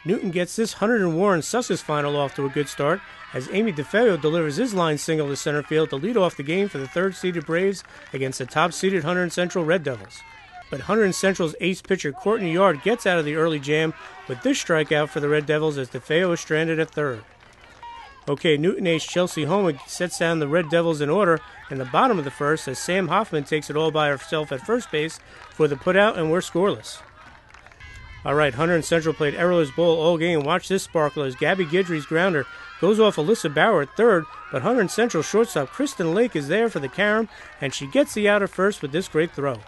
Newton gets this Hunterdon and Warren Sussex final off to a good start as Amy DeFeo delivers his line single to center field to lead off the game for the third-seeded Braves against the top-seeded Hunterdon Central Red Devils. But Hunterdon Central's ace pitcher Courtney Yard gets out of the early jam with this strikeout for the Red Devils as DeFeo is stranded at third. Okay, Newton ace Chelsea Homer sets down the Red Devils in order in the bottom of the first as Sam Hoffman takes it all by herself at first base for the putout, and we're scoreless. All right, Hunterdon Central played errorless ball all game. Watch this sparkler as Gabby Guidry's grounder goes off Alyssa Bauer at third, but Hunterdon Central shortstop Kristen Lake is there for the carom, and she gets the out at first with this great throw.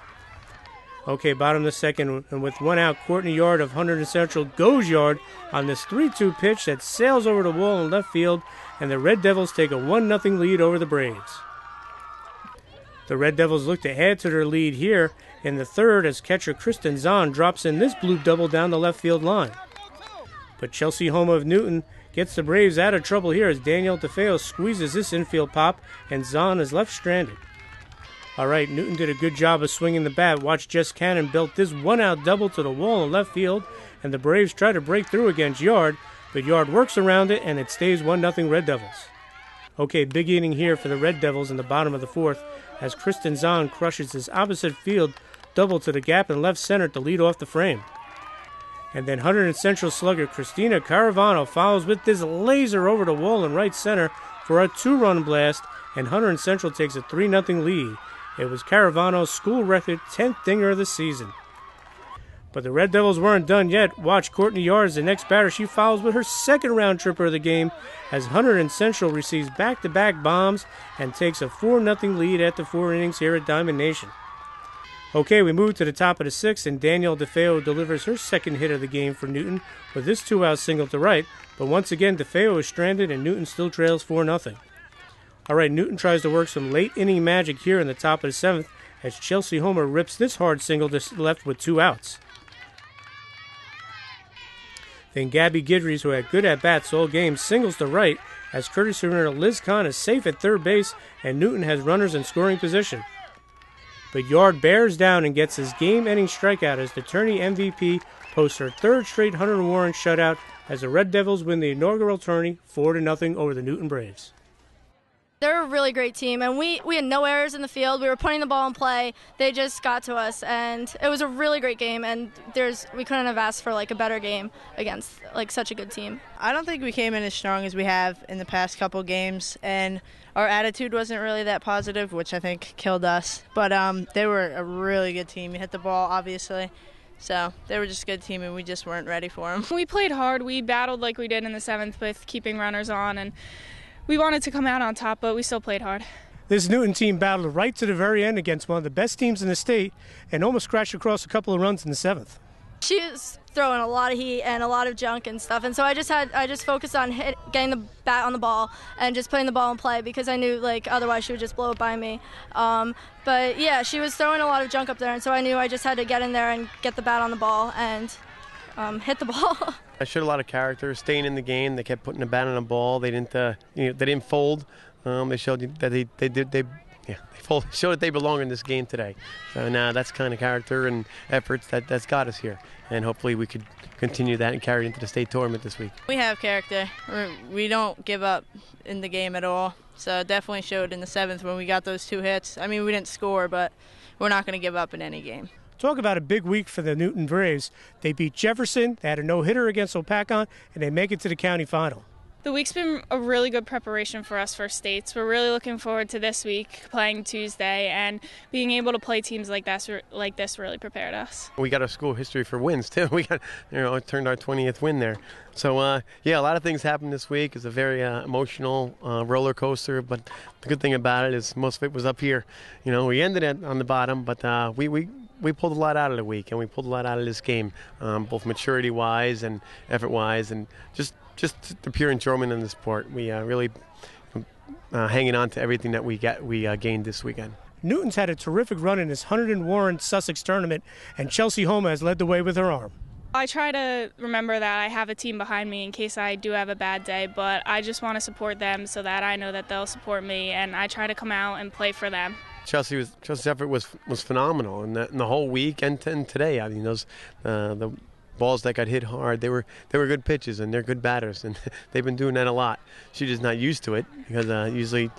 Okay, bottom of the second, and with one out, Courtney Yard of Hunterdon Central goes yard on this 3-2 pitch that sails over the wall in left field, and the Red Devils take a 1-0 lead over the Braves. The Red Devils look to add to their lead here in the third as catcher Kristen Zahn drops in this blue double down the left field line. But Chelsea Homer of Newton gets the Braves out of trouble here as Danielle DeFeo squeezes this infield pop, and Zahn is left stranded. All right, Newton did a good job of swinging the bat. Watch Jess Cannon belt this one-out double to the wall in left field, and the Braves try to break through against Yard, but Yard works around it, and it stays 1-0 Red Devils. Okay, big inning here for the Red Devils in the bottom of the fourth as Kristen Zahn crushes his opposite field double to the gap in left center to lead off the frame. And then Hunterdon Central slugger Christina Caravano follows with this laser over the wall in right center for a 2-run blast, and Hunterdon Central takes a 3-0 lead. It was Caravano's school record 10th dinger of the season. But the Red Devils weren't done yet. Watch Courtney Yard as the next batter. She follows with her second round tripper of the game as Hunterdon Central receives back-to-back bombs and takes a 4-0 lead after 4 innings here at Diamond Nation. Okay, we move to the top of the sixth, and Danielle DeFeo delivers her second hit of the game for Newton with this 2-out single to right. But once again, DeFeo is stranded and Newton still trails 4-0. All right, Newton tries to work some late inning magic here in the top of the seventh as Chelsea Homer rips this hard single to left with 2 outs. Then Gabby Guidry, who had good at-bats all game, singles to right as courtesy runner Liz Kahn is safe at third base and Newton has runners in scoring position. But Yard bears down and gets his game-ending strikeout as the tourney MVP posts her third straight Hunterdon Warren shutout as the Red Devils win the inaugural tourney 4-0 over the Newton Braves. They're a really great team, and we had no errors in the field. We were putting the ball in play. They just got to us, and it was a really great game, and we couldn't have asked for like a better game against like such a good team. I don't think we came in as strong as we have in the past couple games, and our attitude wasn't really that positive, which I think killed us. But they were a really good team. We hit the ball, obviously. So they were just a good team, and we just weren't ready for them. We played hard. We battled like we did in the seventh with keeping runners on, and we wanted to come out on top, but we still played hard. This Newton team battled right to the very end against one of the best teams in the state and almost scratched across a couple of runs in the seventh. She was throwing a lot of heat and a lot of junk and stuff, and so I just focused on getting the bat on the ball and just putting the ball in play because I knew like otherwise she would just blow it by me. But yeah, she was throwing a lot of junk up there, and so I knew I just had to get in there and get the bat on the ball and hit the ball. I showed a lot of character, staying in the game. They kept putting the bat on the ball. They didn't fold. They showed that they showed that they belong in this game today. So now that's kind of character and efforts that's got us here, and hopefully we could continue that and carry it into the state tournament this week. We have character. We don't give up in the game at all. So it definitely showed in the seventh when we got those 2 hits. I mean, we didn't score, but we're not going to give up in any game. Talk about a big week for the Newton Braves. They beat Jefferson, they had a no-hitter against Opakon, and they make it to the county final. The week's been a really good preparation for us for states. We're really looking forward to this week, playing Tuesday, and being able to play teams like this really prepared us. We got a school history for wins, too. We got, it turned our 20th win there. So, yeah, a lot of things happened this week. It's a very emotional roller coaster, but the good thing about it is most of it was up here. We ended it on the bottom, but we pulled a lot out of the week, and we pulled a lot out of this game, both maturity-wise and effort-wise, and just the pure enjoyment in the sport. We really hanging on to everything that we gained this weekend. Newton's had a terrific run in this Hunterdon Warren Sussex tournament, and Chelsea Homer has led the way with her arm. I try to remember that I have a team behind me in case I do have a bad day, but I just want to support them so that I know that they'll support me, and I try to come out and play for them. Chelsea's effort was phenomenal, and the whole week and today. I mean, the balls that got hit hard. They were good pitches, and they're good batters, and they've been doing that a lot. She's just not used to it because usually,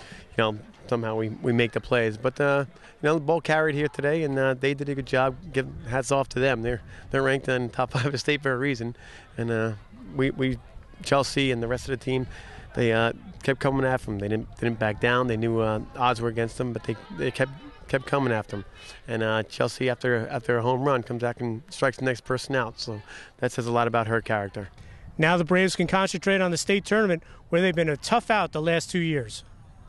somehow we make the plays. But the ball carried here today, and they did a good job. Give hats off to them. They're ranked in top 5 of state for a reason, and we Chelsea and the rest of the team, they kept coming after them. They didn't back down. They knew odds were against them, but they kept coming after them. And Chelsea, after a home run, comes back and strikes the next person out. So that says a lot about her character. Now the Braves can concentrate on the state tournament, where they've been a tough out the last 2 years.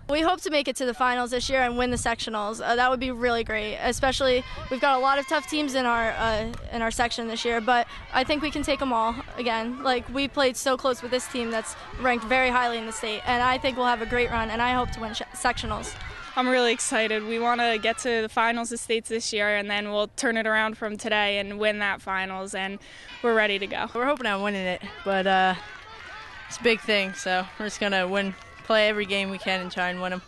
We hope to make it to the finals this year and win the sectionals. That would be really great. Especially, we've got a lot of tough teams in our section this year, but I think we can take them all again. Like, we played so close with this team that's ranked very highly in the state, and I think we'll have a great run, and I hope to win sectionals. I'm really excited. We want to get to the finals of states this year, and then we'll turn it around from today and win that finals, and we're ready to go. We're hoping on winning it, but it's a big thing, so we're just going to play every game we can and try and win them.